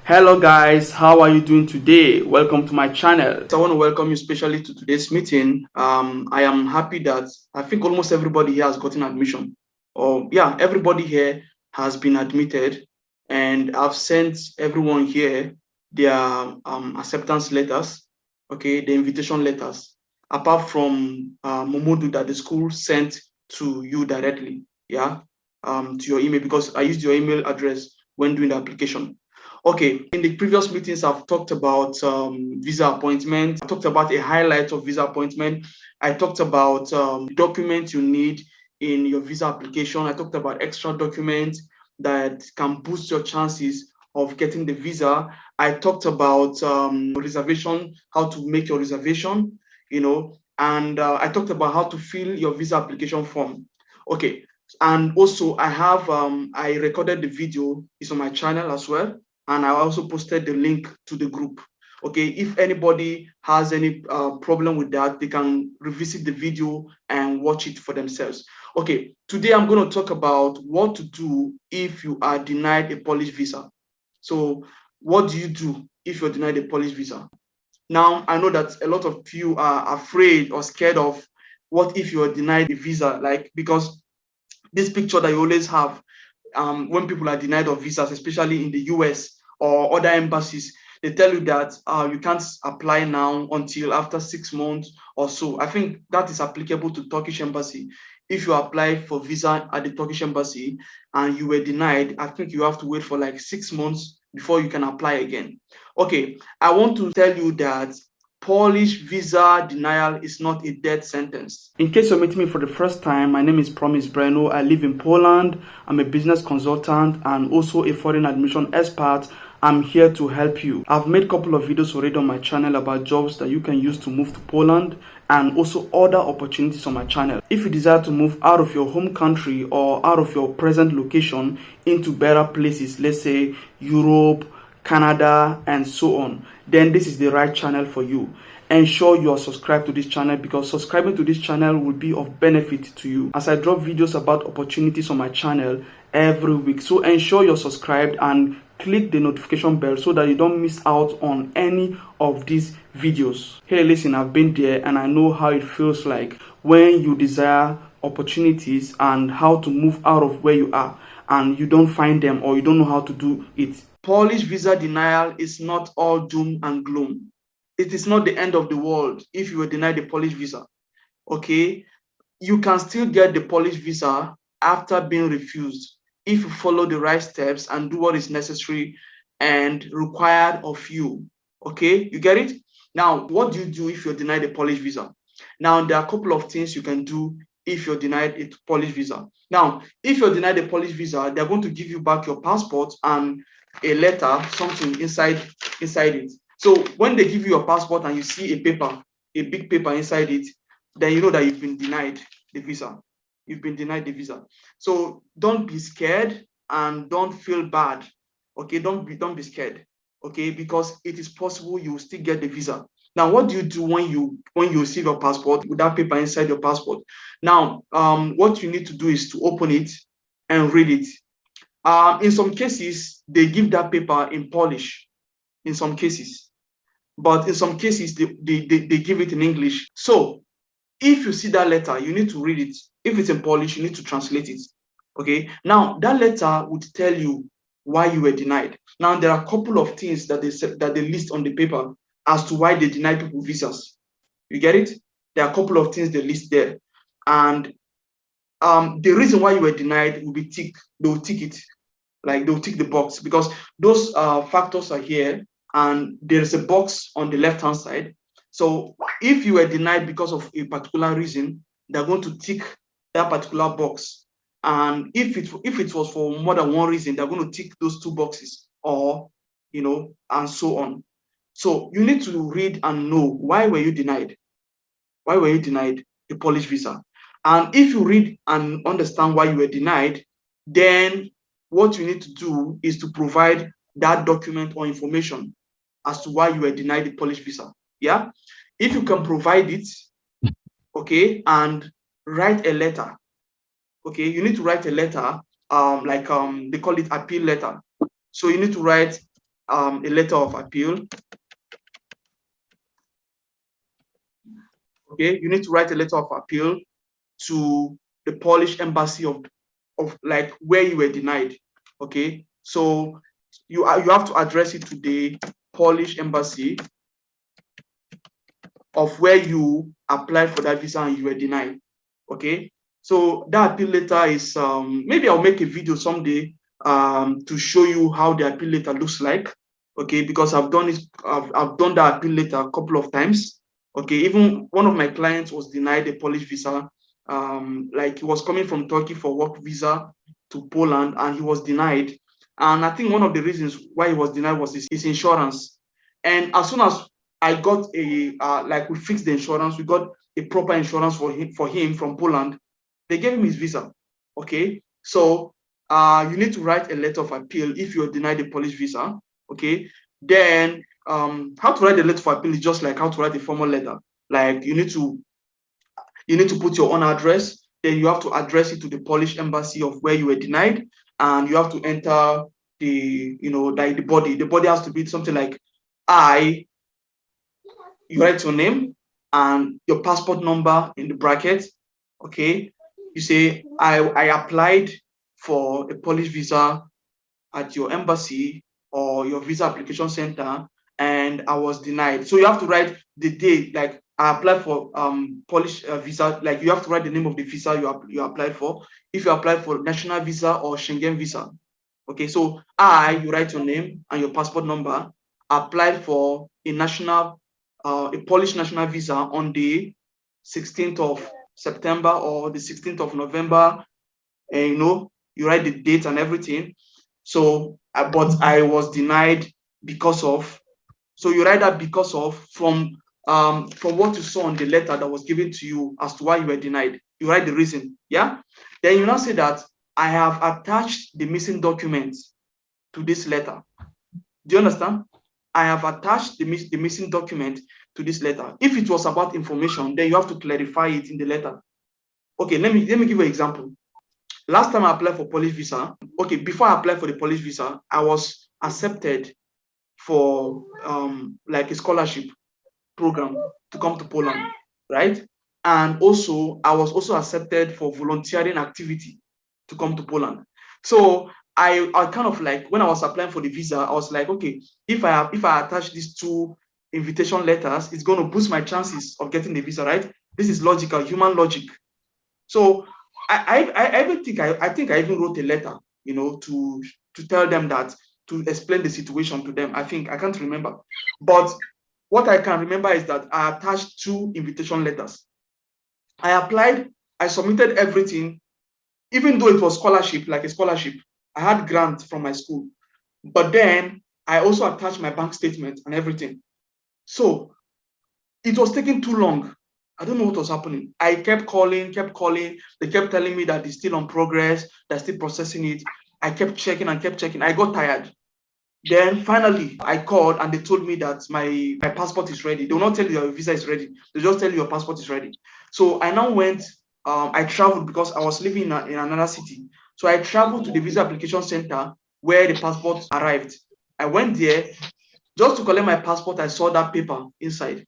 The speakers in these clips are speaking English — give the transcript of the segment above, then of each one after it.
Hello guys, how are you doing today? Welcome to my channel. So I want to welcome you especially to today's meeting. I am happy that I think almost everybody here has gotten admission. Or yeah, everybody here has been admitted, and I've sent everyone here their acceptance letters, okay, the invitation letters, apart from Momodu that the school sent to you directly, yeah, to your email, because I used your email address when doing the application. Okay, in the previous meetings, I've talked about visa appointment. I talked about a highlight of visa appointment. I talked about documents you need in your visa application. I talked about extra documents that can boost your chances of getting the visa. I talked about reservation, how to make your reservation, and I talked about how to fill your visa application form. Okay, and also I recorded the video. It's on my channel as well, and I also posted the link to the group. Okay, if anybody has any problem with that, they can revisit the video and watch it for themselves. Okay, today I'm going to talk about what to do if you are denied a Polish visa. So what do you do if you're denied a Polish visa? Now, I know that a lot of you are afraid or scared of what if you are denied a visa, like, because this picture that you always have when people are denied of visas, especially in the US or other embassies, they tell you that you can't apply now until after 6 months or so. I think that is applicable to Turkish embassy. If you apply for visa at the Turkish embassy and you were denied, I think you have to wait for like 6 months before you can apply again. Okay, I want to tell you that Polish visa denial is not a death sentence. In case you're meeting me for the first time, my name is Breno. I live in Poland. I'm a business consultant and also a foreign admission expert. I'm here to help you. I've made a couple of videos already on my channel about jobs that you can use to move to Poland and also other opportunities on my channel. If you desire to move out of your home country or out of your present location into better places, let's say Europe, Canada, and so on, then this is the right channel for you. Ensure you are subscribed to this channel, because subscribing to this channel will be of benefit to you as I drop videos about opportunities on my channel every week. So ensure you're subscribed and click the notification bell so that you don't miss out on any of these videos. Hey, listen, I've been there and I know how it feels like when you desire opportunities and how to move out of where you are and you don't find them or you don't know how to do it. Polish visa denial is not all doom and gloom. It is not the end of the world if you were denied a Polish visa. Okay, you can still get the Polish visa after being refused if you follow the right steps and do what is necessary and required of you. Okay, you get it? Now, what do you do if you're denied a Polish visa? Now, there are a couple of things you can do if you're denied a Polish visa. Now, if you're denied a Polish visa, they're going to give you back your passport and a letter, something inside it. So when they give you your passport and you see a paper, a big paper inside it, then you know that you've been denied the visa. You've been denied the visa. So don't be scared and don't feel bad. Okay, don't be scared. Okay, because it is possible you will still get the visa. Now, what do you do when you receive your passport with that paper inside your passport? Now, what you need to do is to open it and read it. In some cases, they give that paper in Polish, in some cases. But in some cases, they give it in English. So if you see that letter, you need to read it. If it's in Polish, you need to translate it. Okay. Now, that letter would tell you why you were denied. Now, there are a couple of things that they list on the paper as to why they deny people visas. You get it? There are a couple of things they list there. And the reason why you were denied will be ticked. They will tick it. Like they'll tick the box because those factors are here and there's a box on the left hand side. So if you were denied because of a particular reason, they're going to tick that particular box. And if it was for more than one reason, they're going to tick those two boxes, or and so on. So you need to read and know why were you denied? Why were you denied the Polish visa? And if you read and understand why you were denied, then what you need to do is to provide that document or information as to why you were denied the Polish visa. Yeah. If you can provide it, okay, and write a letter. Okay, you need to write a letter, they call it appeal letter. So you need to write, a letter of appeal. Okay, you need to write a letter of appeal to the Polish embassy of like where you were denied. Okay, so you have to address it to the Polish embassy of where you applied for that visa and you were denied. Okay, so that appeal letter is maybe I'll make a video someday to show you how the appeal letter looks like. Okay, because I've done it, I've done that appeal letter a couple of times. Okay, even one of my clients was denied a Polish visa. Like he was coming from Turkey for work visa to Poland and he was denied. And I think one of the reasons why he was denied was his insurance. And as soon as I got a like we fixed the insurance, we got a proper insurance for him from Poland. They gave him his visa. Okay, so you need to write a letter of appeal if you're denied a Polish visa. Okay, then how to write a letter of appeal is just like how to write a formal letter. Like you need to put your own address. Then you have to address it to the Polish embassy of where you were denied, and you have to enter the like the body. The body has to be something like I. You write your name and your passport number in the bracket. Okay, you say I applied for a Polish visa at your embassy or your visa application center and I was denied. So you have to write the date, like I applied for Polish visa, like you have to write the name of the visa you applied for. If you applied for national visa or Schengen visa. Okay, so you write your name and your passport number, applied for a Polish national visa on the 16th of September or the 16th of November, and you write the date and everything. So, but I was denied because of. So you write that because of from what you saw on the letter that was given to you as to why you were denied. You write the reason, yeah. Then you now say that I have attached the missing documents to this letter. Do you understand? I have attached the missing document to this letter. If it was about information, then you have to clarify it in the letter. Okay, let me give you an example. Last time I applied for Polish visa, okay, before I applied for the Polish visa, I was accepted for like a scholarship program to come to Poland, right? And also, I was also accepted for volunteering activity to come to Poland. So I kind of like, when I was applying for the visa, I was like, okay, if I attach these two invitation letters, it's going to boost my chances of getting the visa, right? This is logical, human logic. So I even think I think I even wrote a letter, to tell them that, to explain the situation to them. I think I can't remember, but what I can remember is that I attached two invitation letters. I applied, I submitted everything, even though it was scholarship, like a scholarship. I had grants from my school, but then I also attached my bank statement and everything. So it was taking too long. I don't know what was happening. I kept calling. They kept telling me that it's still on progress, they're still processing it. I kept checking and kept checking. I got tired. Then finally, I called and they told me that my passport is ready. They will not tell you your visa is ready. They just tell you your passport is ready. So I now went, I traveled because I was living in another city. So I traveled to the visa application center where the passport arrived. I went there just to collect my passport. I saw that paper inside.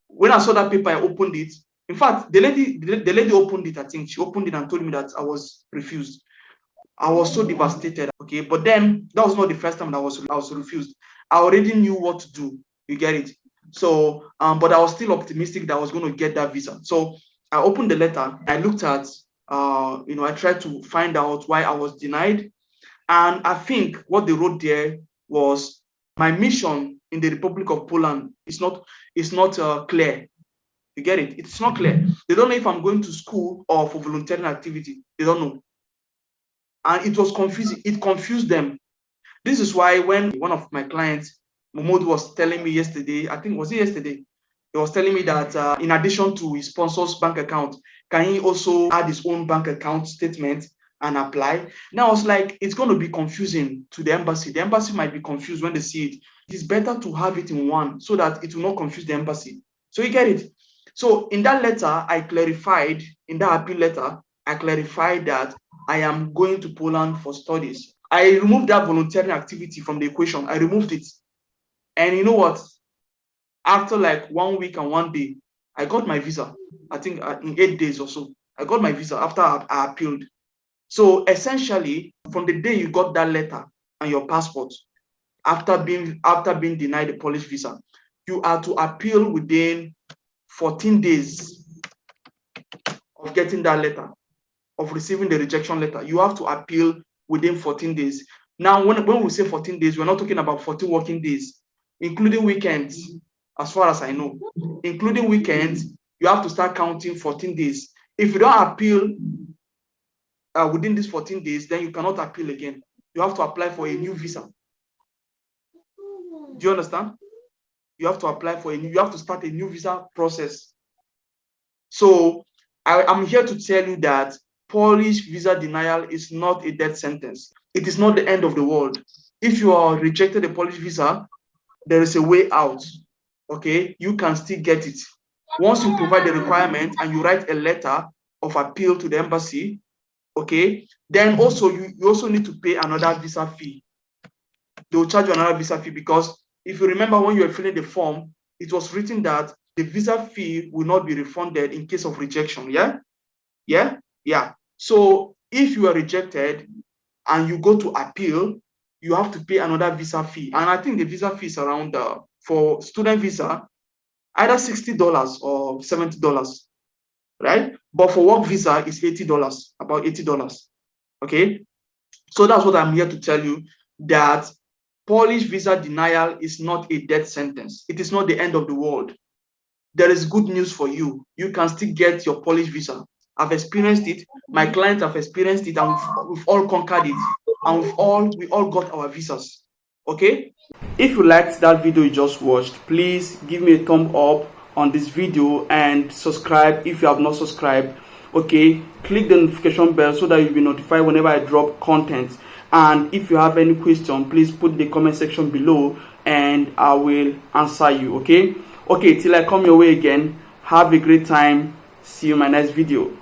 When I saw that paper, I opened it. In fact, the lady opened it, I think. She opened it and told me that I was refused. I was so devastated. Okay, but then that was not the first time that I was refused. I already knew what to do. You get it? So, but I was still optimistic that I was going to get that visa. So I opened the letter. I looked at, I tried to find out why I was denied, and I think what they wrote there was my mission in the Republic of Poland is not clear. You get it? It's not clear. They don't know if I'm going to school or for volunteering activity. They don't know. And it was confusing. It confused them. This is why when one of my clients, Momodu, was telling me yesterday, I think, was it yesterday? He was telling me that in addition to his sponsor's bank account, can he also add his own bank account statement and apply? Now I was like, it's going to be confusing to the embassy. The embassy might be confused when they see it. It's better to have it in one so that it will not confuse the embassy. So you get it? So in that letter, I clarified, in that appeal letter, I clarified that I am going to Poland for studies. I removed that volunteering activity from the equation. I removed it. And you know what? After like 1 week and 1 day, I got my visa. I think in 8 days or so, I got my visa after I appealed. So essentially, from the day you got that letter and your passport, after being denied the Polish visa, you are to appeal within 14 days of getting that letter, of receiving the rejection letter. You have to appeal within 14 days. Now, when we say 14 days, we're not talking about 14 working days, including weekends, as far as I know. Including weekends, you have to start counting 14 days. If you don't appeal within these 14 days, then you cannot appeal again. You have to apply for a new visa. Do you understand? You have to apply for you have to start a new visa process. So I'm here to tell you that Polish visa denial is not a death sentence. It is not the end of the world. If you are rejected a Polish visa, there is a way out. Okay, you can still get it. Once you provide the requirement and you write a letter of appeal to the embassy, okay, then also you also need to pay another visa fee. They will charge you another visa fee because if you remember when you were filling the form, it was written that the visa fee will not be refunded in case of rejection. Yeah. So if you are rejected and you go to appeal, you have to pay another visa fee. And I think the visa fee is around, for student visa, either $60 or $70, right? But for work visa, it's $80, about $80. Okay. So that's what I'm here to tell you, that Polish visa denial is not a death sentence. It is not the end of the world. There is good news for you. You can still get your Polish visa. I've experienced it. My clients have experienced it, and we've all conquered it. And we all got our visas. Okay? If you liked that video you just watched, please give me a thumb up on this video and subscribe if you have not subscribed. Okay? Click the notification bell so that you'll be notified whenever I drop content. And if you have any question, please put in the comment section below and I will answer you. Okay, till I come your way again, have a great time. See you in my next video.